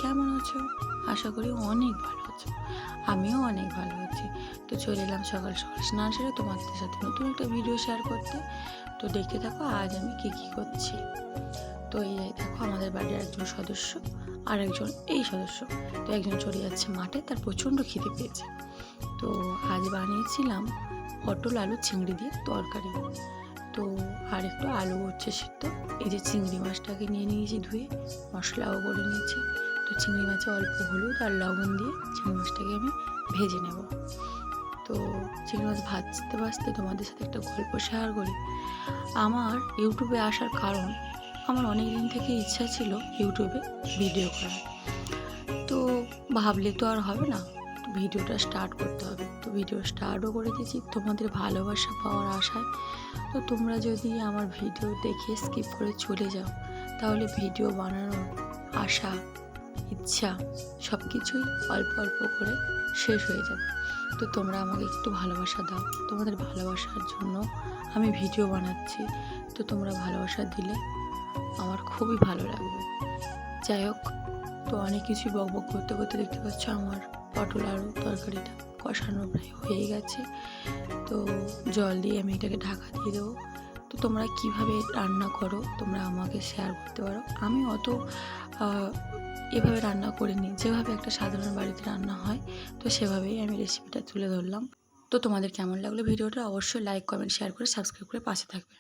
কেমন আছো? আশা করি অনেক ভালো আছো। আমিও অনেক ভালো আছি। তো চলে এলাম সকাল সকাল স্নান সেরে তোমাদের সাথে নতুন একটা ভিডিও শেয়ার করতে। তো দেখতে থাকো আজ আমি কী করছি। তো এই দেখো আমাদের বাড়ির একজন সদস্য আর একজন এই সদস্য। তো একজন চলে যাচ্ছে মাঠে, তার প্রচণ্ড খিদে পেয়েছে। তো আজ বানিয়েছিলাম পটল আলু চিংড়ি দিয়ে তরকারি। তো আর একটু আলু হচ্ছে সিদ্ধ। এই যে চিংড়ি মাছটাকে নিয়ে নিয়েছি ধুয়ে, মশলাও করে নিয়েছি। তো চিংড়ি মাছে অল্প হলুদ আর লবণ দিয়ে চিংড়ি মাছটাকে আমি ভেজে নেব। তো চিংড়ি মাছ ভাজতে ভাজতে তোমাদের সাথে একটা গল্প শেয়ার করি। আমার ইউটিউবে আসার কারণ, আমার অনেক দিন থেকে ইচ্ছা ছিল ইউটিউবে ভিডিও করার। তো ভাবলে তো আর হবে না, তো ভিডিওটা স্টার্ট করতে হবে। তো ভিডিও স্টার্টও করে দিয়েছি তোমাদের ভালোবাসা পাওয়ার আশায়। তো তোমরা যদি আমার ভিডিও দেখে স্কিপ করে চলে যাও, তাহলে ভিডিও বানানোর আশা, ইচ্ছা সব কিছুই অল্প অল্প করে শেষ হয়ে যাবে। তো তোমরা আমাকে একটু ভালোবাসা দাও, তোমাদের ভালোবাসার জন্য আমি ভিডিও বানাচ্ছি। তো তোমরা ভালোবাসা দিলে আমার খুবই ভালো লাগবে। যাই হোক, তো অনেক কিছুই বকবক করতে করতে দেখতে পাচ্ছ আমার পটল আলু তরকারিটা কষানো প্রায় হয়ে গেছে। তো জল দিয়ে আমি এটাকে ঢাকা দিয়ে দেবো। তো তোমরা কিভাবে রান্না করো তোমরা আমাকে শেয়ার করতে পারো। আমি অত এভাবে রান্না করিনি, যেভাবে একটা সাধারণ বাড়িতে রান্না হয় তো সেভাবেই আমি রেসিপিটা তুলে ধরলাম। তো তোমাদের কেমন লাগলো ভিডিওটা অবশ্যই লাইক কমেন্ট শেয়ার করে সাবস্ক্রাইব করে পাশে থাকবে।